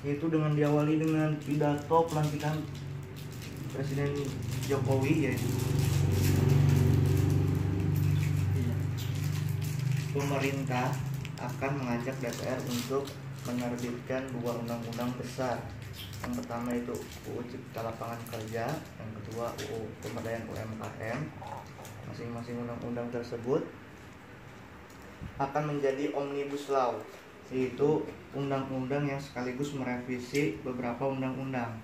yaitu dengan diawali dengan pidato pelantikan Presiden Jokowi, yaitu pemerintah akan mengajak DPR untuk menerbitkan dua undang-undang besar. Yang pertama itu UU Cipta Lapangan Kerja, yang kedua UU Pemberdayaan UMKM. Masing-masing undang-undang tersebut akan menjadi omnibus law, yaitu undang-undang yang sekaligus merevisi beberapa undang-undang.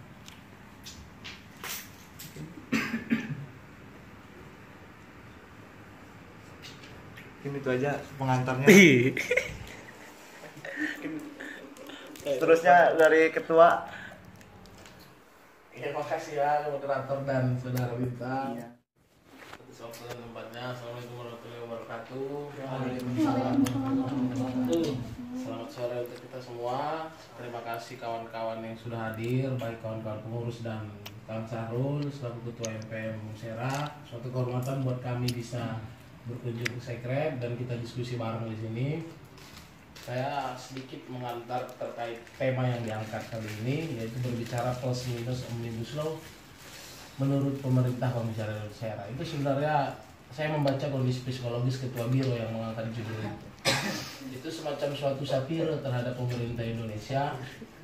Mungkin itu aja pengantarnya. Terusnya dari ketua. Terima kasih ya moderator dan saudara Bintang. Iya. Atas waktu dan tempatnya. Assalamualaikum warahmatullahi wabarakatuh. Waalaikumsalam. Selamat sore untuk kita semua. Terima kasih kawan-kawan yang sudah hadir, baik kawan-kawan pengurus dan kawan Sahrul selaku Ketua MPM Musera. Suatu kehormatan buat kami bisa berkunjung ke Sekret dan kita diskusi bareng di sini. Saya sedikit mengantar terkait tema yang diangkat kali ini, yaitu berbicara plus minus omnibus law menurut pemerintah Komisaris Musera. Itu sebenarnya saya membaca kondisi psikologis ketua biro yang mengangkat judul itu. Itu semacam suatu satire terhadap pemerintah Indonesia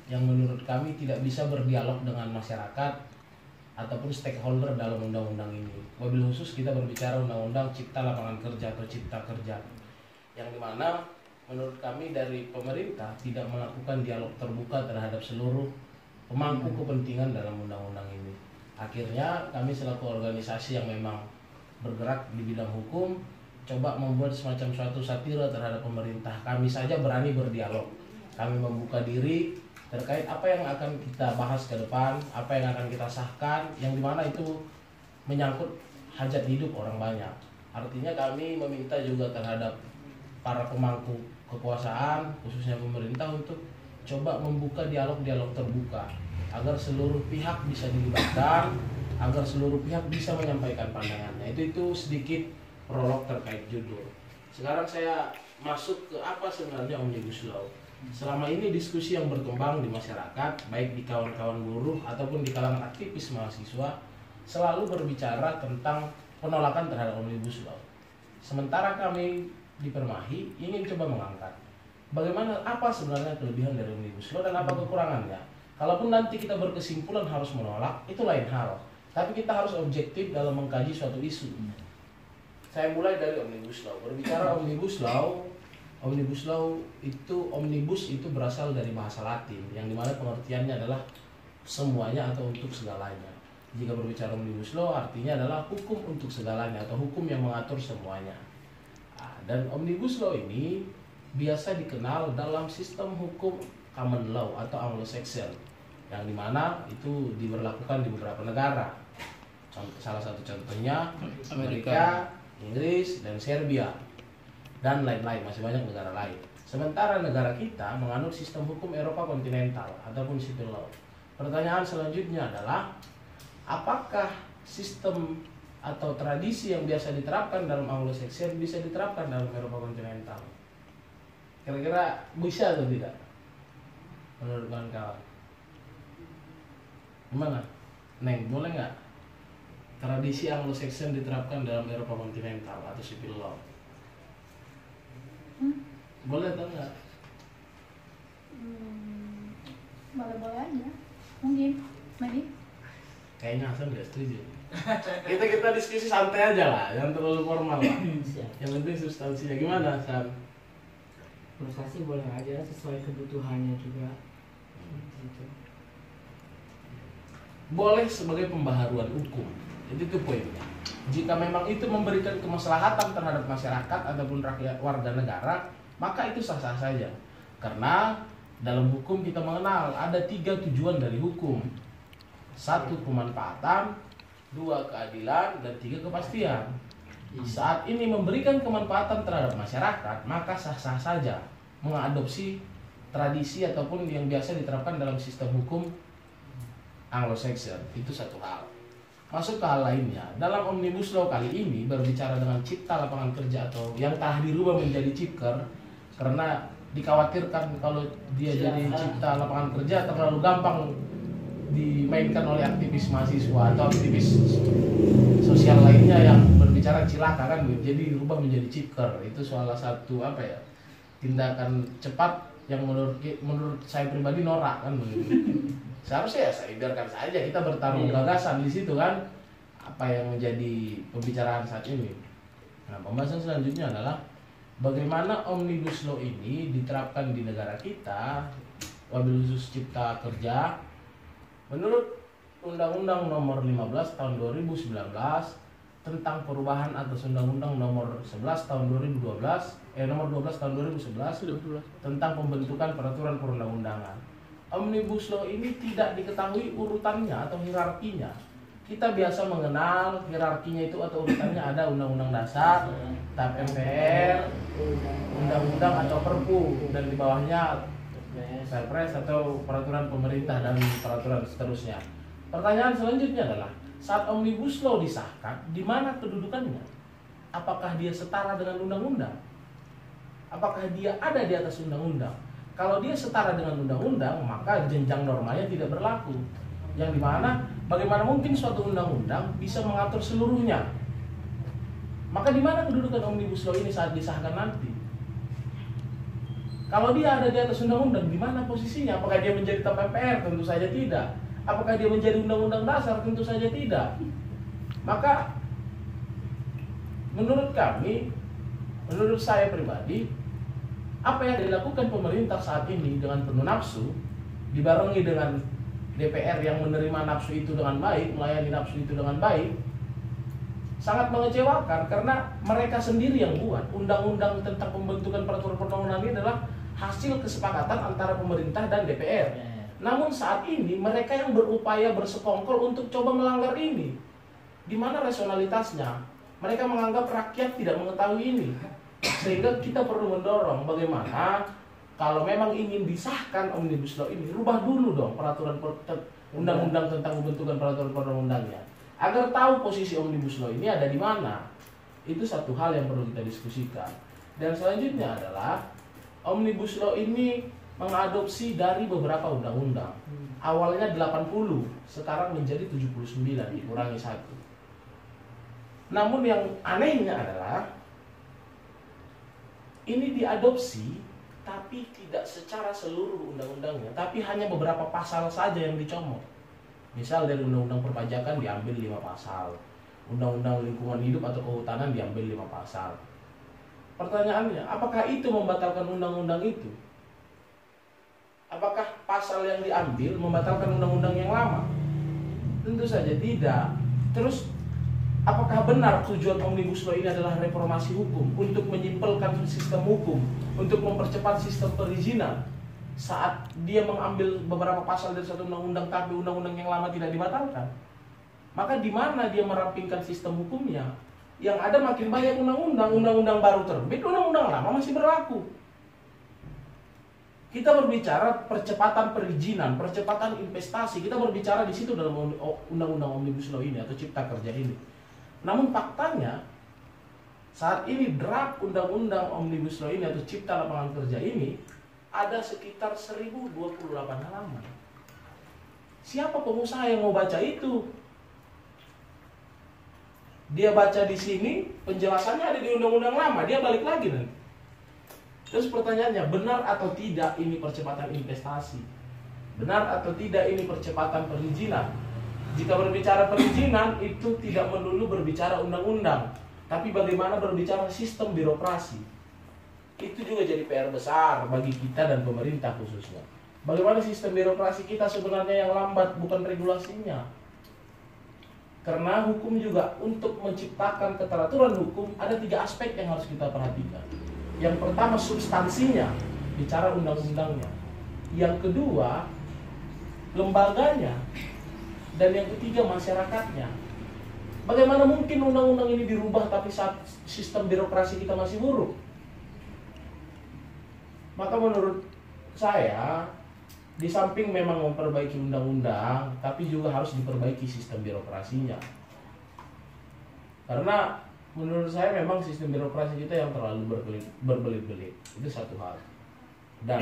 yang menurut kami tidak bisa berdialog dengan masyarakat ataupun stakeholder dalam undang-undang ini. Wabil khusus kita berbicara undang-undang Cipta Lapangan Kerja atau Cipta Kerja, yang dimana menurut kami dari pemerintah tidak melakukan dialog terbuka terhadap seluruh pemangku kepentingan dalam undang-undang ini. Akhirnya kami selaku organisasi yang memang bergerak di bidang hukum coba membuat semacam suatu satire terhadap pemerintah. Kami saja berani berdialog, kami membuka diri terkait apa yang akan kita bahas ke depan, apa yang akan kita sahkan, yang dimana itu menyangkut hajat hidup orang banyak. Artinya kami meminta juga terhadap para pemangku kekuasaan, khususnya pemerintah, untuk coba membuka dialog-dialog terbuka agar seluruh pihak bisa dilibatkan, agar seluruh pihak bisa menyampaikan pandangannya. Itu sedikit prolog terkait judul. Sekarang saya masuk ke apa sebenarnya omnibus law. Selama ini diskusi yang berkembang di masyarakat, baik di kawan-kawan buruh ataupun di kalangan aktivis mahasiswa, selalu berbicara tentang penolakan terhadap omnibus law. Sementara kami di Permahi ingin coba mengangkat bagaimana, apa sebenarnya kelebihan dari omnibus law dan apa kekurangannya. Kalaupun nanti kita berkesimpulan harus menolak, itu lain hal. Tapi kita harus objektif dalam mengkaji suatu isu. Saya mulai dari omnibus law. Berbicara omnibus law itu, omnibus itu berasal dari bahasa Latin, yang dimana pengertiannya adalah semuanya atau untuk segalanya. Jika berbicara omnibus law artinya adalah hukum untuk segalanya atau hukum yang mengatur semuanya. Dan omnibus law ini biasa dikenal dalam sistem hukum common law atau Anglo-Saxon, yang dimana itu diberlakukan di beberapa negara. Salah satu contohnya Amerika, Inggris, dan Serbia, dan lain-lain, masih banyak negara lain. Sementara negara kita menganut sistem hukum Eropa kontinental ataupun civil law. Pertanyaan selanjutnya adalah, apakah sistem atau tradisi yang biasa diterapkan dalam Anglo-Saxon bisa diterapkan dalam Eropa kontinental? Kira-kira bisa atau tidak menurut kawan-kawan? Gimana? Neng, boleh nggak tradisi Anglo-Saxon diterapkan dalam Eropa kontinental atau civil law? Boleh atau enggak? Boleh-boleh aja, mungkin, maybe. Kayaknya Hasan nggak setuju. kita diskusi santai aja lah, jangan terlalu formal lah. Yang penting substansinya. Gimana, Hasan? Proses boleh aja sesuai kebutuhannya juga. Gitu. Boleh sebagai pembaharuan hukum. Itu poinnya. Jika memang itu memberikan kemaslahatan terhadap masyarakat ataupun rakyat warga negara, maka itu sah-sah saja. Karena dalam hukum kita mengenal ada 3 tujuan dari hukum. 1, kemanfaatan, 2, keadilan, dan 3, kepastian. Saat ini memberikan kemanfaatan terhadap masyarakat, maka sah-sah saja mengadopsi tradisi ataupun yang biasa diterapkan dalam sistem hukum Anglo-Saxon. Itu satu hal. Masuk ke hal lainnya, dalam omnibus law kali ini berbicara dengan cipta lapangan kerja atau yang telah dirubah menjadi cipker, karena dikhawatirkan kalau dia jadi cipta lapangan kerja terlalu gampang dimainkan oleh aktivis mahasiswa atau aktivis sosial lainnya yang berbicara cilaka kan, jadi dirubah menjadi chipker. Itu salah satu apa ya, tindakan cepat yang menurut saya pribadi norak kan begitu. Seharusnya ya saya biarkan saja, kita bertarung gagasan di situ kan, apa yang menjadi pembicaraan saat ini. Nah, pembahasan selanjutnya adalah bagaimana Omnibus Law ini diterapkan di negara kita, wabil khusus cipta kerja. Menurut Undang-Undang Nomor 15 Tahun 2019 tentang perubahan atas Undang-Undang Nomor 11 Tahun 2012, Nomor 12 Tahun 2011 tentang pembentukan peraturan perundang-undangan. Omnibus Law ini tidak diketahui urutannya atau hierarkinya. Kita biasa mengenal hierarkinya itu atau urutannya ada Undang-Undang Dasar, TAP MPR, Undang-Undang atau Perpu, dan di bawahnya Perpres atau peraturan pemerintah dan peraturan seterusnya. Pertanyaan selanjutnya adalah, saat Omnibus Law disahkan, di mana kedudukannya? Apakah dia setara dengan undang-undang? Apakah dia ada di atas undang-undang? Kalau dia setara dengan undang-undang, maka jenjang normanya tidak berlaku. Yang dimana, bagaimana mungkin suatu undang-undang bisa mengatur seluruhnya? Maka di mana kedudukan Omnibus Law ini saat disahkan nanti? Kalau dia ada di atas undang-undang, di mana posisinya? Apakah dia menjadi TAP MPR? Tentu saja tidak. Apakah dia menjadi undang-undang dasar? Tentu saja tidak. Maka menurut kami, menurut saya pribadi, apa yang dilakukan pemerintah saat ini dengan penuh nafsu, dibarengi dengan DPR yang menerima nafsu itu dengan baik, melayani nafsu itu dengan baik, sangat mengecewakan karena mereka sendiri yang buat. Undang-undang tentang pembentukan peraturan perundang-undangan ini adalah hasil kesepakatan antara pemerintah dan DPR. Namun saat ini mereka yang berupaya bersekongkol untuk coba melanggar ini. Di mana rasionalitasnya? Mereka menganggap rakyat tidak mengetahui ini. Sehingga kita perlu mendorong bagaimana kalau memang ingin disahkan Omnibus Law ini, rubah dulu dong peraturan undang-undang tentang pembentukan peraturan perundang-undangnya. Agar tahu posisi Omnibus Law ini ada di mana. Itu satu hal yang perlu kita diskusikan. Dan selanjutnya adalah Omnibus Law ini mengadopsi dari beberapa undang-undang. Awalnya 80, sekarang menjadi 79, dikurangi 1. Namun yang anehnya adalah ini diadopsi tapi tidak secara seluruh undang-undangnya, tapi hanya beberapa pasal saja yang dicomot. Misal dari Undang-Undang Perpajakan diambil 5 pasal, Undang-Undang Lingkungan Hidup atau Kehutanan diambil 5 pasal. Pertanyaannya, apakah itu membatalkan undang-undang itu? Apakah pasal yang diambil membatalkan undang-undang yang lama? Tentu saja tidak. Terus, apakah benar tujuan Omnibus Law ini adalah reformasi hukum, untuk menyimpelkan sistem hukum, untuk mempercepat sistem perizinan? Saat dia mengambil beberapa pasal dari satu undang-undang tapi undang-undang yang lama tidak dibatalkan, maka di mana dia merampingkan sistem hukumnya? Yang ada makin banyak undang-undang baru terbit, undang-undang lama masih berlaku. Kita berbicara percepatan perizinan, percepatan investasi, kita berbicara di situ dalam undang-undang Omnibus Law ini atau Cipta Kerja ini. Namun faktanya saat ini draft undang-undang Omnibus Law ini atau Cipta Lapangan Kerja ini ada sekitar 1028 halaman. Siapa pengusaha yang mau baca itu? Dia baca di sini, penjelasannya ada di undang-undang lama, dia balik lagi nanti. Terus pertanyaannya, benar atau tidak ini percepatan investasi? Benar atau tidak ini percepatan perizinan? Jika berbicara perizinan, itu tidak melulu berbicara undang-undang, tapi bagaimana berbicara sistem birokrasi. Itu juga jadi PR besar bagi kita dan pemerintah khususnya. Bagaimana sistem birokrasi kita sebenarnya yang lambat, bukan regulasinya. Karena hukum juga untuk menciptakan keteraturan hukum ada 3 aspek yang harus kita perhatikan. Yang pertama substansinya, bicara undang-undangnya. Yang kedua lembaganya. Dan yang ketiga masyarakatnya. Bagaimana mungkin undang-undang ini dirubah tapi saat sistem birokrasi kita masih buruk? Maka menurut saya, di samping memang memperbaiki undang-undang, tapi juga harus diperbaiki sistem birokrasinya. Karena menurut saya memang sistem birokrasi kita yang terlalu berbelit-belit. Itu satu hal. Dan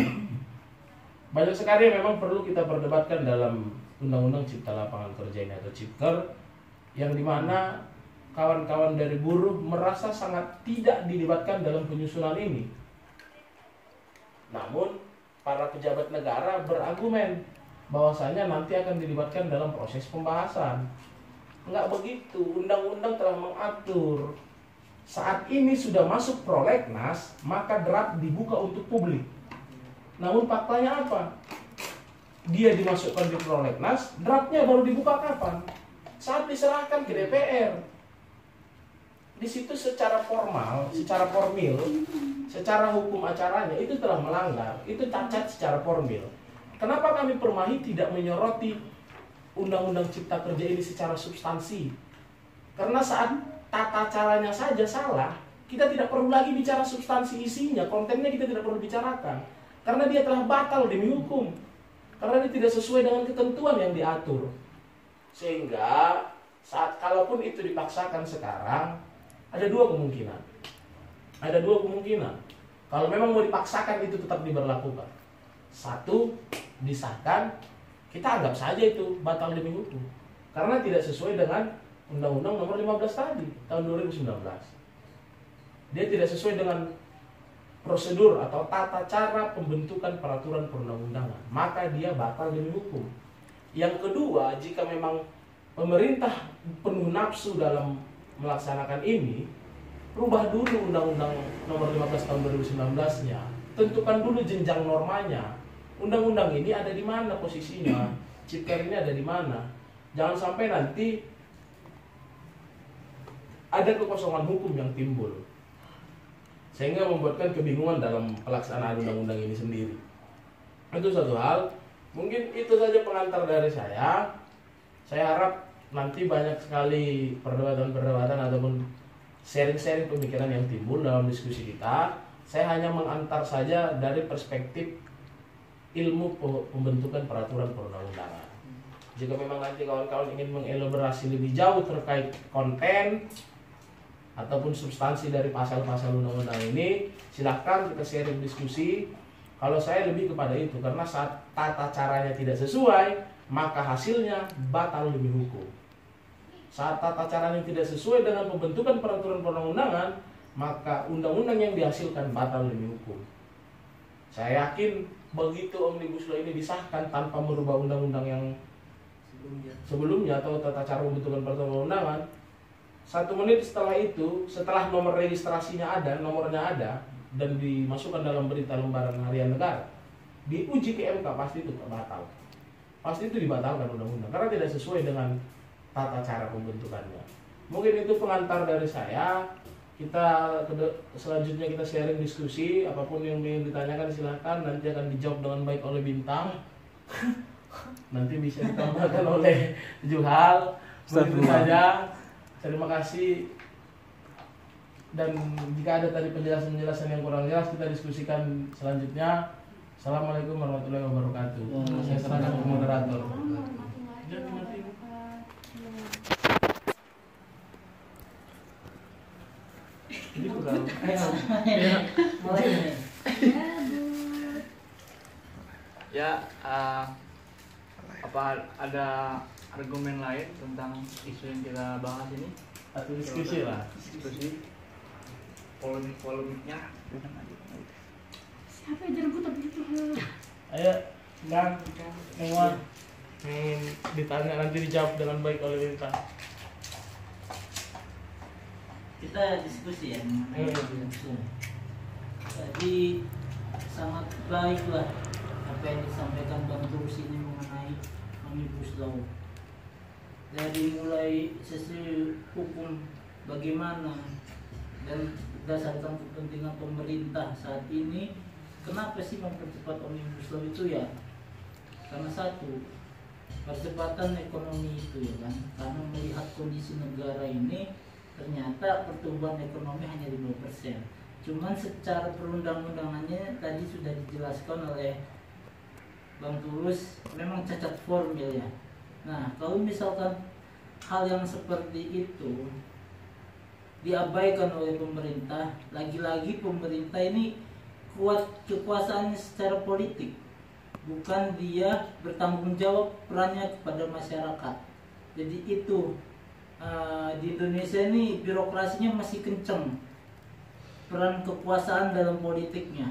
banyak sekali yang memang perlu kita perdebatkan dalam Undang-Undang Cipta Lapangan Kerja ini atau Cipker, yang dimana kawan-kawan dari buruh merasa sangat tidak dilibatkan dalam penyusunan ini. Namun para pejabat negara berargumen bahwasanya nanti akan dilibatkan dalam proses pembahasan. Enggak begitu, undang-undang telah mengatur. Saat ini sudah masuk prolegnas, maka draft dibuka untuk publik. Namun faktanya apa? Dia dimasukkan di prolegnas, draftnya baru dibuka kapan? Saat diserahkan ke DPR. Di situ secara formal, secara formil, secara hukum acaranya itu telah melanggar. Itu cacat secara formil. Kenapa kami Permai tidak menyoroti Undang-Undang Cipta Kerja ini secara substansi? Karena saat tata caranya saja salah, kita tidak perlu lagi bicara substansi isinya, kontennya kita tidak perlu bicarakan. Karena dia telah batal demi hukum. Karena dia tidak sesuai dengan ketentuan yang diatur. Sehingga saat kalaupun itu dipaksakan sekarang, ada dua kemungkinan. Ada dua kemungkinan. Kalau memang mau dipaksakan itu tetap diberlakukan. Satu, disahkan, kita anggap saja itu batal demi hukum. Karena tidak sesuai dengan Undang-Undang nomor 15 tadi, tahun 2019. Dia tidak sesuai dengan prosedur atau tata cara pembentukan peraturan perundang-undangan, maka dia batal demi hukum. Yang kedua, jika memang pemerintah penuh nafsu dalam melaksanakan ini, rubah dulu Undang-Undang nomor 15 tahun 2019-nya. Tentukan dulu jenjang normanya. Undang-undang ini ada di mana posisinya? Cipker ini ada di mana? Jangan sampai nanti ada kekosongan hukum yang timbul, sehingga membuatkan kebingungan dalam pelaksanaan undang-undang ini sendiri. Itu satu hal. Mungkin itu saja pengantar dari saya. Saya harap nanti banyak sekali perdebatan-perdebatan ataupun sharing-sharing pemikiran yang timbul dalam diskusi kita. Saya hanya mengantar saja dari perspektif ilmu pembentukan peraturan perundang-undangan. Jika memang nanti kawan-kawan ingin mengelaborasi lebih jauh terkait konten ataupun substansi dari pasal-pasal undang-undang ini, silahkan kita sharing diskusi. Kalau saya lebih kepada itu, karena saat tata caranya tidak sesuai, maka hasilnya batal demi hukum. Saat tata caranya tidak sesuai dengan pembentukan peraturan perundang-undangan, maka undang-undang yang dihasilkan batal demi hukum. Saya yakin begitu Omnibus Law ini disahkan tanpa merubah undang-undang yang sebelumnya atau tata cara pembentukan peraturan perundang-undangan, 1 menit setelah itu, setelah nomor registrasinya ada, nomornya ada, dan dimasukkan dalam berita lembaran harian negara, diuji ke MK, pasti itu batal. Pasti itu dibatalkan undang-undang, karena tidak sesuai dengan tata cara pembentukannya. Mungkin itu pengantar dari saya. Kita selanjutnya kita sharing diskusi, apapun yang ingin ditanyakan silahkan, nanti akan dijawab dengan baik oleh Bintang. Nanti bisa ditambahkan oleh Juhal. Begitu saja. Terima kasih. Dan jika ada tadi penjelasan-penjelasan yang kurang jelas, kita diskusikan selanjutnya. Assalamualaikum warahmatullahi wabarakatuh. Saya serahkan ke moderator. Ini kurang. Ya, apa ada argumen lain tentang isu yang kita bahas ini? Atau diskusi lah. Diskusi polemiknya. Siapa yang jerebut tapi itu? Ayo, Bang, semua ingin ditanya nanti dijawab dengan baik oleh Bintang. Kita diskusi ya mengenai jadi sangat baiklah apa yang disampaikan Bang Tulus ini mengenai Omnibus Law. Dari mulai sisi hukum bagaimana dan berdasarkan kepentingan pemerintah saat ini, kenapa sih mempercepat Omnibus Law itu ya? Karena satu, percepatan ekonomi itu ya kan, karena melihat kondisi negara ini ternyata pertumbuhan ekonomi hanya 5%. Cuman secara perundang-undangannya tadi sudah dijelaskan oleh Bang Tulus, memang cacat formil ya. Nah, kalau misalkan hal yang seperti itu diabaikan oleh pemerintah, lagi-lagi pemerintah ini kekuasaannya secara politik, bukan dia bertanggung jawab perannya kepada masyarakat. Jadi itu di Indonesia ini birokrasinya masih kenceng peran kekuasaan dalam politiknya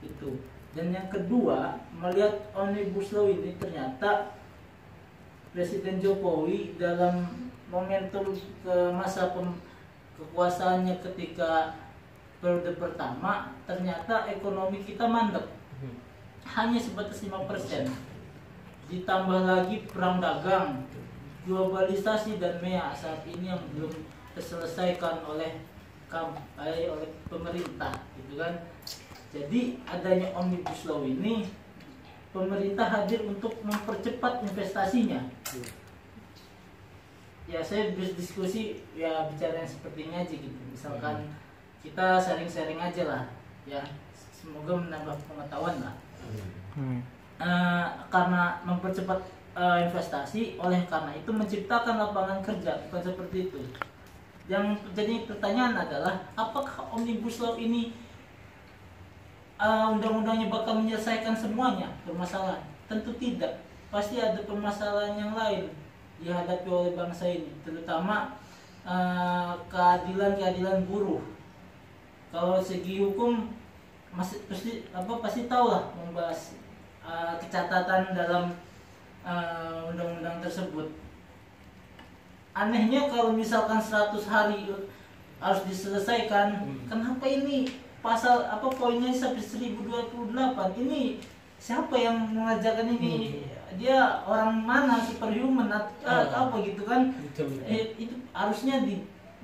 itu. Dan yang kedua, melihat Omnibus Law ini ternyata Presiden Jokowi dalam momentum ke masa kekuasaannya ketika periode pertama, ternyata ekonomi kita mandek, hanya sebatas 5%. Ditambah lagi perang dagang, globalisasi dan MEA saat ini yang belum terselesaikan oleh pemerintah, gitu kan. Jadi adanya Omnibus Law ini, pemerintah hadir untuk mempercepat investasinya. Ya saya berdiskusi, ya bicara yang seperti ini aja gitu. Misalkan kita sharing-sharing aja lah, ya semoga menambah pengetahuan lah. Karena mempercepat investasi, oleh karena itu menciptakan lapangan kerja, bukan seperti itu. Yang jadi pertanyaan adalah, apakah Omnibus Law ini undang-undangnya bakal menyelesaikan semuanya permasalahan? Tentu tidak. Pasti ada permasalahan yang lain dihadapi oleh bangsa ini, terutama keadilan buruh. Kalau segi hukum pasti tahu lah, membahas kecatatan dalam undang-undang tersebut. Anehnya kalau misalkan 100 hari harus diselesaikan, kenapa ini poinnya sampai 1028? Ini siapa yang mengajarkan ini? Dia orang mana, superhuman atau apa gitu kan? Itu harusnya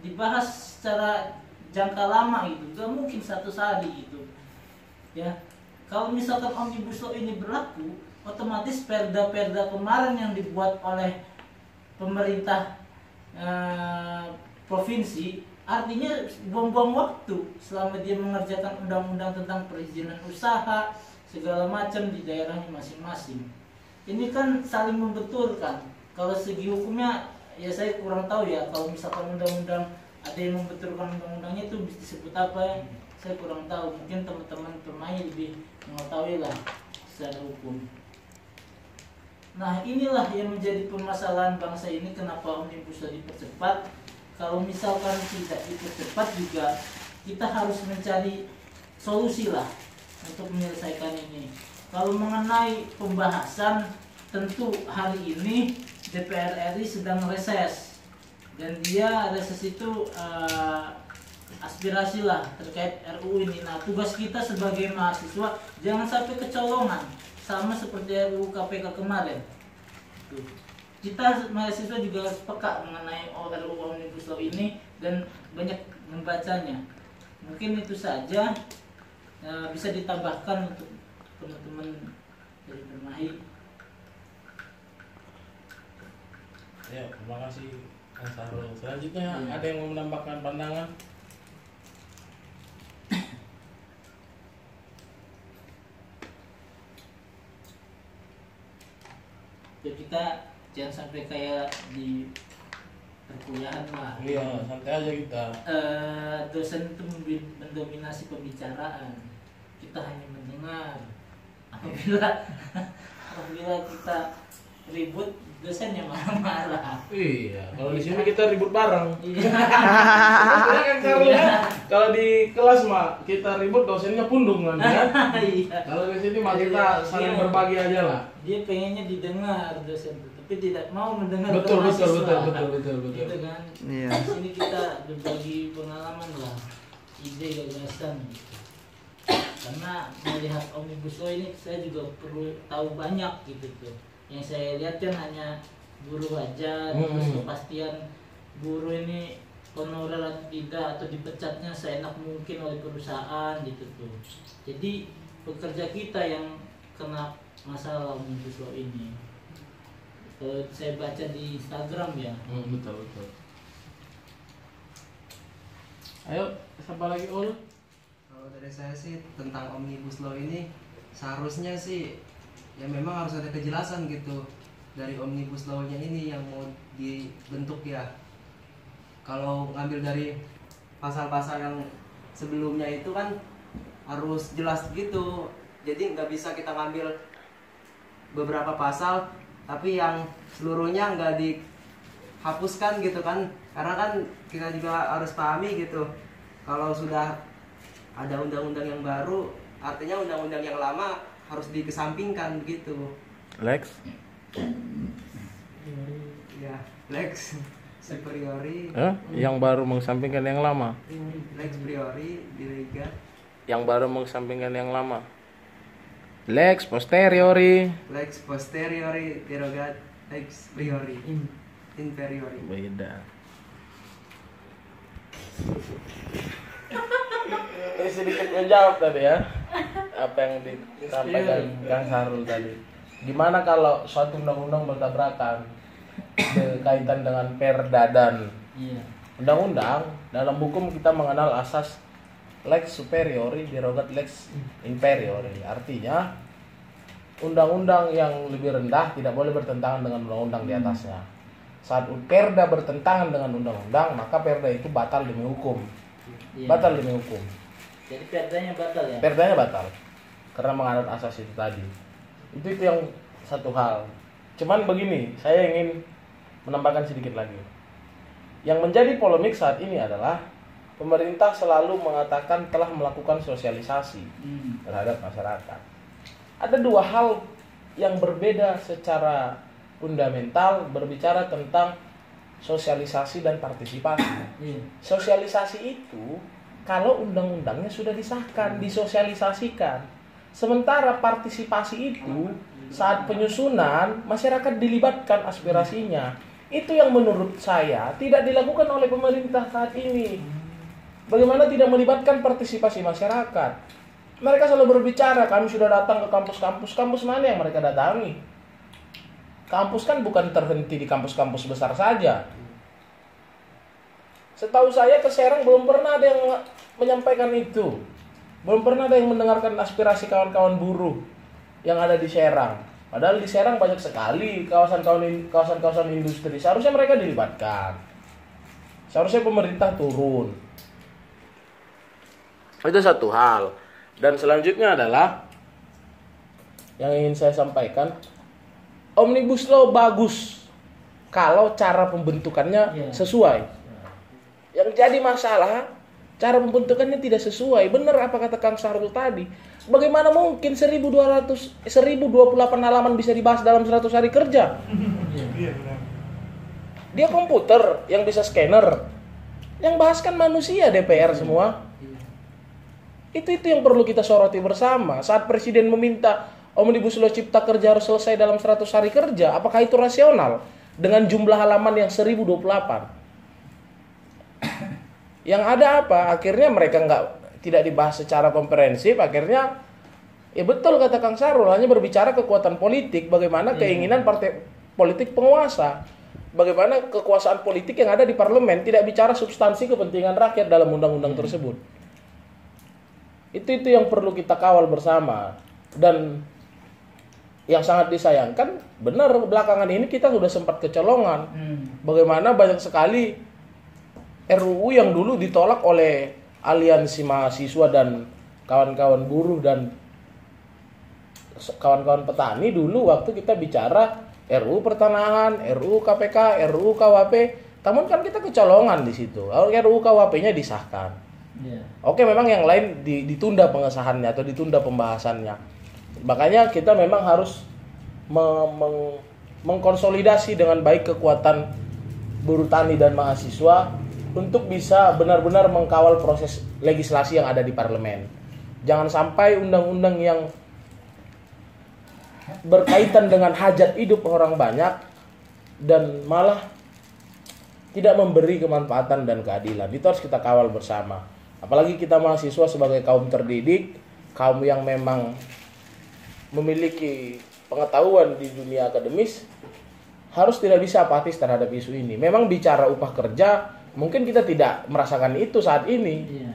dibahas secara jangka lama gitu, gak mungkin 100 hari gitu ya. Kalau misalkan Omnibus Law ini berlaku, otomatis perda-perda kemarin yang dibuat oleh pemerintah provinsi, artinya buang-buang waktu selama dia mengerjakan undang-undang tentang perizinan usaha segala macam di daerahnya masing-masing. Ini kan saling membenturkan. Kalau segi hukumnya ya saya kurang tahu ya, kalau misalkan undang-undang ada yang membenturkan undang-undangnya itu disebut apa ya? Saya kurang tahu. Mungkin teman-teman pemain lebih mengetahui lah secara hukum. Nah inilah yang menjadi permasalahan bangsa ini, kenapa Omnibus Law dipercepat. Kalau misalkan tidak dipercepat juga, kita harus mencari solusi lah untuk menyelesaikan ini. Kalau mengenai pembahasan, tentu hari ini DPR RI sedang reses, dan dia reses itu aspirasi lah terkait RUU ini. Nah tugas kita sebagai mahasiswa jangan sampai kecolongan sama seperti RUU KPK kemarin. Kita mahasiswa juga harus peka mengenai RUU Omnibus Law ini dan banyak membacanya. Mungkin itu saja, bisa ditambahkan untuk teman-teman dari Permai. Ya, terima kasih Kang Sahrul. Selanjutnya ada yang mau menambahkan pandangan? Ya, kita jangan sampai kayak di perkuliahan lah. Iya, santai aja kita. Dosen itu mendominasi pembicaraan, kita hanya mendengar. Apabila kita ribut, dosennya marah-marah. Iya, kalau di sini kita ribut bareng. Iya. Kalau di kelas mah kita ribut, dosennya pundung nanti kan. Iya. Kalau di sini mah kita saling berbagi aja lah. Dia pengennya didengar dosen, tapi tidak mau mendengar. Betul. Gitu kan. Iya. Di sini kita berbagi pengalaman lah, ide gagasan. Karena melihat Omnibus Law ini saya juga perlu tahu banyak gitu tuh. Yang saya lihat kan hanya buruh aja, terus kepastian buruh ini honorer atau tidak, atau dipecatnya seenak mungkin oleh perusahaan gitu tuh. Jadi pekerja kita yang kena masalah Omnibus Law ini. Kalau saya baca di Instagram ya. Betul. Ayo, siapa lagi Ul? Kalau dari saya sih tentang Omnibus Law ini seharusnya sih ya memang harus ada kejelasan gitu dari Omnibus Law-nya ini yang mau dibentuk ya. Kalau ngambil dari pasal-pasal yang sebelumnya itu kan harus jelas gitu. Jadi nggak bisa kita ngambil beberapa pasal tapi yang seluruhnya nggak dihapuskan gitu kan, karena kan kita juga harus pahami gitu, kalau sudah ada undang-undang yang baru artinya undang-undang yang lama harus dikesampingkan gitu. Lex. Ya, lex superiori, Yang baru mengesampingkan yang lama. lex priori di liga, Yang baru mengesampingkan yang lama. Lex posteriori. lex posteriori derogat, lex priori inferiori. Beda. Ini sedikit menjawab tadi ya apa yang disampaikan Kang Sarul tadi. Gimana kalau suatu undang-undang bertabrakan berkaitan dengan perda dan Iya. undang-undang? Dalam hukum kita mengenal asas lex superiori derogat lex inferiori. Artinya undang-undang yang lebih rendah tidak boleh bertentangan dengan undang-undang di atasnya. Saat perda bertentangan dengan undang-undang, maka perda itu batal demi hukum. Iya. Batal demi hukum. Jadi perdanya batal ya? Perdanya batal karena menganut asas itu tadi. Itu yang satu hal. Cuman begini, saya ingin menambahkan sedikit lagi. Yang menjadi polemik saat ini adalah pemerintah selalu mengatakan telah melakukan sosialisasi terhadap masyarakat. Ada dua hal yang berbeda secara fundamental berbicara tentang sosialisasi dan partisipasi. Iya. Sosialisasi itu kalau undang-undangnya sudah disahkan, disosialisasikan. Sementara partisipasi itu saat penyusunan masyarakat dilibatkan aspirasinya. Itu yang menurut saya tidak dilakukan oleh pemerintah saat ini. Bagaimana tidak melibatkan partisipasi masyarakat? Mereka selalu berbicara, kami sudah datang ke kampus-kampus. Kampus mana yang mereka datangi? Kampus kan bukan terhenti di kampus-kampus besar saja. Setahu saya ke Serang belum pernah ada yang menyampaikan itu. Belum pernah ada yang mendengarkan aspirasi kawan-kawan buruh yang ada di Serang. Padahal di Serang banyak sekali kawasan-kawasan industri. Seharusnya mereka dilibatkan. Seharusnya pemerintah turun. Itu satu hal. Dan selanjutnya adalah yang ingin saya sampaikan, Omnibus Law bagus kalau cara pembentukannya sesuai. Yang jadi masalah, cara pembentukannya tidak sesuai. Benar apa kata Kang Sarul tadi. Bagaimana mungkin 1028 halaman bisa dibahas dalam 100 hari kerja? Dia komputer yang bisa scanner. Yang bahas kan manusia, DPR semua. Itu yang perlu kita soroti bersama. Saat Presiden meminta Omnibus Law Cipta Kerja harus selesai dalam 100 hari kerja, apakah itu rasional dengan jumlah halaman yang 1028? Yang ada apa? Akhirnya mereka tidak dibahas secara komprehensif. Akhirnya ya betul kata Kang Sarul, hanya berbicara kekuatan politik, bagaimana keinginan partai politik penguasa, bagaimana kekuasaan politik yang ada di parlemen, tidak bicara substansi kepentingan rakyat dalam undang-undang tersebut. Itu yang perlu kita kawal bersama. Dan yang sangat disayangkan, benar belakangan ini kita sudah sempat kecolongan. Bagaimana banyak sekali RUU yang dulu ditolak oleh aliansi mahasiswa dan kawan-kawan buruh dan kawan-kawan petani dulu waktu kita bicara RUU pertanahan, RUU KPK, RUU KUHP, namun kan kita kecolongan di situ. RUU KUHP-nya disahkan. Oke, memang yang lain ditunda pengesahannya atau ditunda pembahasannya. Makanya kita memang harus mengkonsolidasi dengan baik kekuatan buruh tani dan mahasiswa untuk bisa benar-benar mengkawal proses legislasi yang ada di parlemen. Jangan sampai undang-undang yang berkaitan dengan hajat hidup orang banyak dan malah tidak memberi kemanfaatan dan keadilan. Itu harus kita kawal bersama. Apalagi kita mahasiswa sebagai kaum terdidik, kaum yang memang memiliki pengetahuan di dunia akademis, harus tidak bisa apatis terhadap isu ini. Memang bicara upah kerja, mungkin kita tidak merasakan itu saat ini.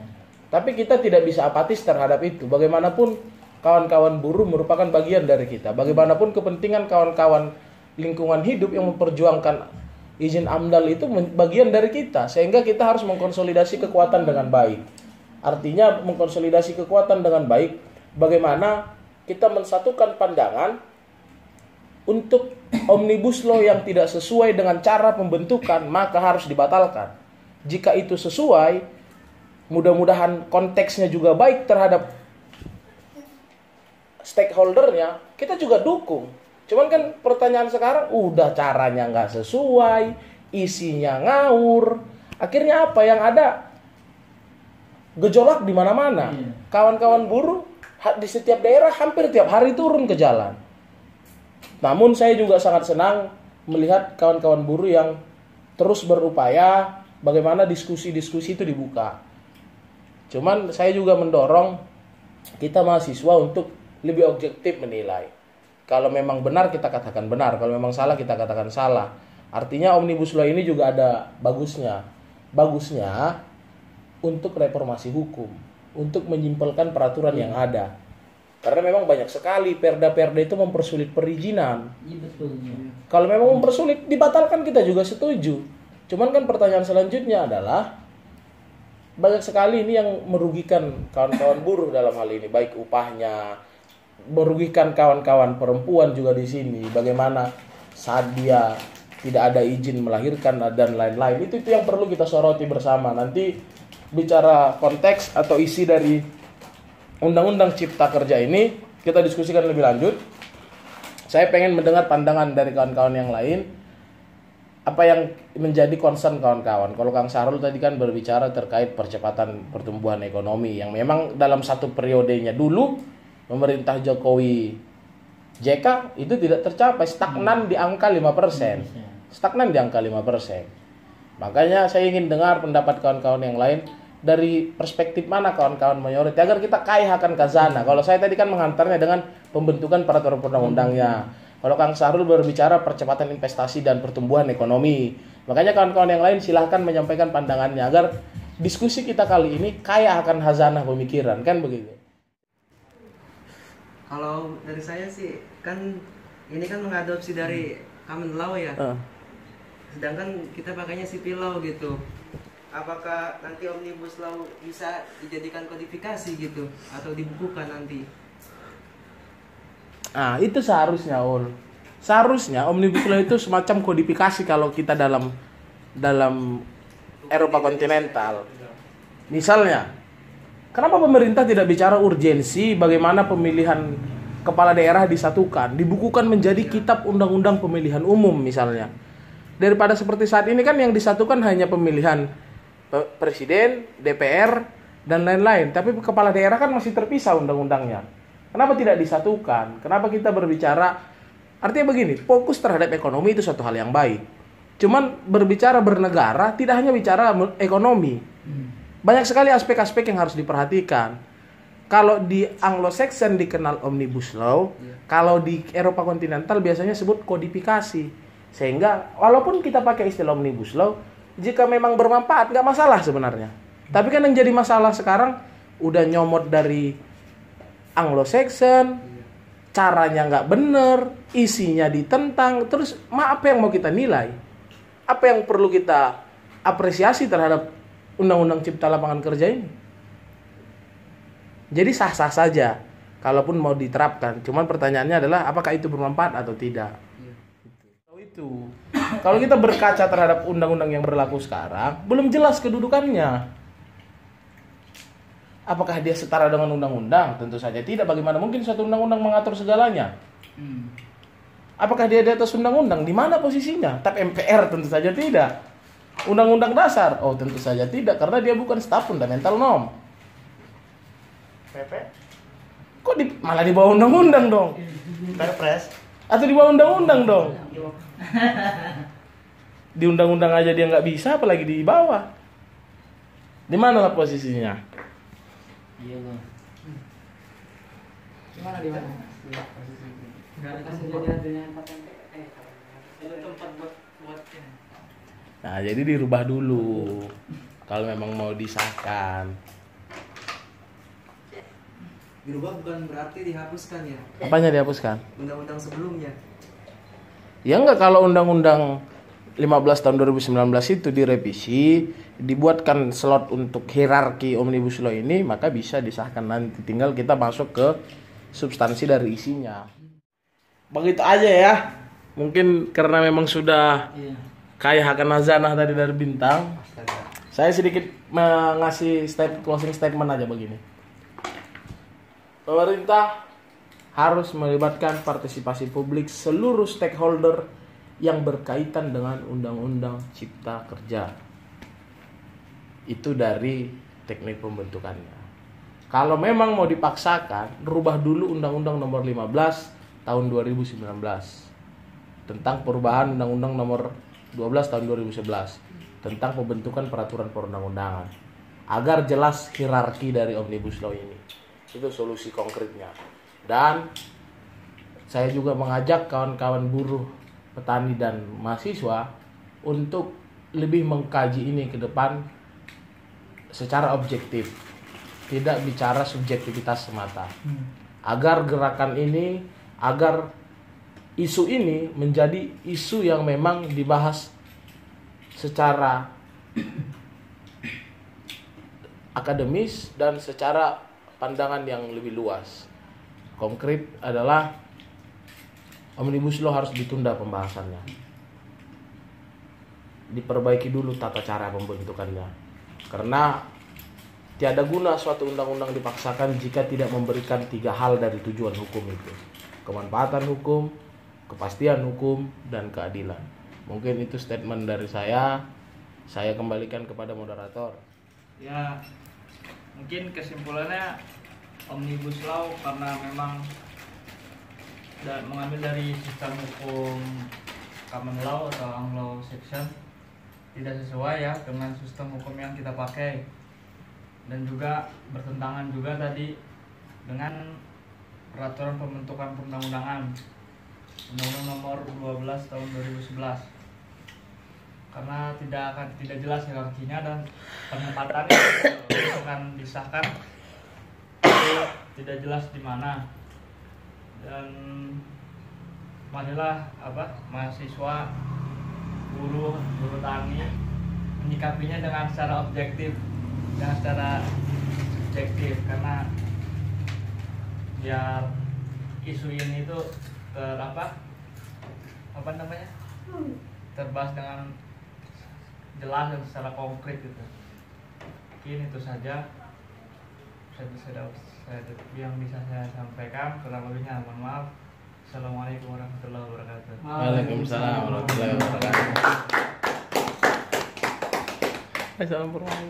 Tapi kita tidak bisa apatis terhadap itu. Bagaimanapun kawan-kawan buruh merupakan bagian dari kita. Bagaimanapun kepentingan kawan-kawan lingkungan hidup yang memperjuangkan izin AMDAL itu bagian dari kita. Sehingga kita harus mengkonsolidasi kekuatan dengan baik. Artinya mengkonsolidasi kekuatan dengan baik. Bagaimana kita mensatukan pandangan untuk Omnibus Law yang tidak sesuai dengan cara pembentukan, maka harus dibatalkan. Jika itu sesuai, mudah-mudahan konteksnya juga baik terhadap stakeholdernya, kita juga dukung. Cuman kan pertanyaan sekarang, udah caranya nggak sesuai, isinya ngawur. Akhirnya apa yang ada? Gejolak di mana-mana. Kawan-kawan buruh di setiap daerah hampir tiap hari turun ke jalan. Namun saya juga sangat senang melihat kawan-kawan buruh yang terus berupaya bagaimana diskusi-diskusi itu dibuka. Cuman saya juga mendorong kita mahasiswa untuk lebih objektif menilai. Kalau memang benar kita katakan benar, kalau memang salah kita katakan salah. Artinya Omnibus Law ini juga ada bagusnya. Bagusnya untuk reformasi hukum, untuk menyimpelkan peraturan yang ada. Karena memang banyak sekali perda-perda itu mempersulit perizinan. Iya betul. Kalau memang mempersulit, dibatalkan kita juga setuju. Cuman kan pertanyaan selanjutnya adalah banyak sekali ini yang merugikan kawan-kawan buruh dalam hal ini, baik upahnya, merugikan kawan-kawan perempuan juga di sini. Bagaimana saat dia tidak ada izin melahirkan dan lain-lain. Itu yang perlu kita soroti bersama. Nanti bicara konteks atau isi dari Undang-Undang Cipta Kerja ini kita diskusikan lebih lanjut. Saya pengen mendengar pandangan dari kawan-kawan yang lain. Apa yang menjadi concern kawan-kawan? Kalau Kang Sahrul tadi kan berbicara terkait percepatan pertumbuhan ekonomi yang memang dalam satu periodenya dulu pemerintah Jokowi JK itu tidak tercapai, stagnan di angka 5%. Stagnan di angka 5%. Makanya saya ingin dengar pendapat kawan-kawan yang lain dari perspektif mana kawan-kawan menyoroti agar kita kaya akan khazanah. Kalau saya tadi kan menghantarnya dengan pembentukan peraturan undang-undangnya. Kalau Kang Sahrul berbicara percepatan investasi dan pertumbuhan ekonomi. Makanya kawan-kawan yang lain silahkan menyampaikan pandangannya agar diskusi kita kali ini kaya akan khazanah pemikiran, kan begitu. Kalau dari saya sih kan ini kan mengadopsi dari common law ya. Sedangkan kita pakainya civil law gitu. Apakah nanti Omnibus Law bisa dijadikan kodifikasi gitu atau dibukukan nanti? Nah, itu seharusnya Seharusnya Omnibus Law itu semacam kodifikasi kalau kita dalam Eropa kontinental. Misalnya, kenapa pemerintah tidak bicara urgensi bagaimana pemilihan kepala daerah disatukan, dibukukan menjadi kitab undang-undang pemilihan umum misalnya. Daripada seperti saat ini kan yang disatukan hanya pemilihan presiden, DPR, dan lain-lain. Tapi kepala daerah kan masih terpisah undang-undangnya. Kenapa tidak disatukan? Kenapa kita berbicara? Artinya begini, fokus terhadap ekonomi itu suatu hal yang baik. Cuman berbicara bernegara tidak hanya bicara ekonomi. Banyak sekali aspek-aspek yang harus diperhatikan. Kalau di Anglo-Saxon dikenal Omnibus Law, kalau di Eropa kontinental biasanya sebut kodifikasi. Sehingga walaupun kita pakai istilah Omnibus Law, jika memang bermanfaat nggak masalah sebenarnya. Tapi kan yang jadi masalah sekarang udah nyomot dari Anglo-Saxon, caranya nggak bener, isinya ditentang, terus apa yang mau kita nilai? Apa yang perlu kita apresiasi terhadap Undang-Undang Cipta Lapangan Kerja ini? Jadi sah-sah saja kalaupun mau diterapkan. Cuman pertanyaannya adalah apakah itu bermanfaat atau tidak? Itu. Kalau kita berkaca terhadap undang-undang yang berlaku sekarang, belum jelas kedudukannya. Apakah dia setara dengan undang-undang? Tentu saja tidak. Bagaimana mungkin suatu undang-undang mengatur segalanya? Apakah dia di atas undang-undang? Di mana posisinya? Tap MPR tentu saja tidak. Undang-undang dasar? Oh tentu saja tidak, karena dia bukan staf fundamental norm. PP? Kok malah di bawah undang-undang dong? Perpres? Atau di bawah undang-undang dong? Di undang-undang aja dia nggak bisa, apalagi di bawah. Di mana lah posisinya? Iya bang. Gimana di mana? Kasih jadi dengan paten Ada tempat buat Nah, jadi dirubah dulu. Kalau memang mau disahkan. Dirubah bukan berarti dihapuskan ya? Apanya dihapuskan? Undang-undang sebelumnya. Ya enggak, kalau undang-undang tahun 2019 itu direvisi, dibuatkan slot untuk hierarki Omnibus Law ini, maka bisa disahkan nanti. Tinggal kita masuk ke substansi dari isinya. Begitu aja ya. Mungkin karena memang sudah Iya. kayak akan azanah tadi dari Bintang, Astaga. saya sedikit mengasih closing statement aja begini. Pemerintah harus melibatkan partisipasi publik seluruh stakeholder yang berkaitan dengan Undang-Undang Cipta Kerja. Itu dari teknik pembentukannya. Kalau memang mau dipaksakan, rubah dulu Undang-Undang Nomor 15 tahun 2019 tentang perubahan Undang-Undang Nomor 12 tahun 2011 tentang pembentukan peraturan perundang-undangan, agar jelas hierarki dari Omnibus Law ini. Itu solusi konkretnya. Dan saya juga mengajak kawan-kawan buruh, petani dan mahasiswa untuk lebih mengkaji ini ke depan secara objektif, tidak bicara subjektivitas semata. Agar gerakan ini, agar isu ini menjadi isu yang memang dibahas secara akademis dan secara pandangan yang lebih luas. Konkret adalah Omnibus Law harus ditunda pembahasannya. Diperbaiki dulu tata cara pembentukannya. Karena tiada guna suatu undang-undang dipaksakan jika tidak memberikan 3 hal dari tujuan hukum itu. Kemanfaatan hukum, kepastian hukum, dan keadilan. Mungkin itu statement dari saya. Saya kembalikan kepada moderator. Ya, mungkin kesimpulannya Omnibus Law karena memang mengambil dari sistem hukum common law atau Anglo-Saxon, tidak sesuai ya dengan sistem hukum yang kita pakai, dan juga bertentangan juga tadi dengan peraturan pembentukan perundang-undangan Undang-Undang Nomor 12 tahun 2011, karena tidak jelas hierarkinya dan penempatannya akan disahkan itu tidak jelas di mana. Dan marilah mahasiswa, buruh tani menyikapinya dengan secara objektif, karena biar isu ini itu terbahas dengan jelas dan secara konkret gitu. Mungkin itu saja yang bisa saya sampaikan. Kurang lebihnya mohon maaf. Assalamualaikum warahmatullahi wabarakatuh. Waalaikumsalam warahmatullahi wabarakatuh. Salam Permahi.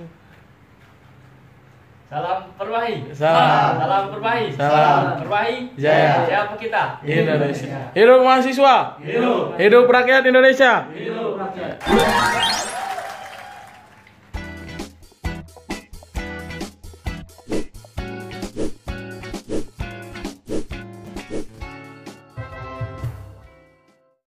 Salam Permahi. Salam Permahi. Salam Permahi. Jaya. Siapa kita? Indonesia. Hidup mahasiswa. Hidup. Hidup rakyat Indonesia. Hidup rakyat.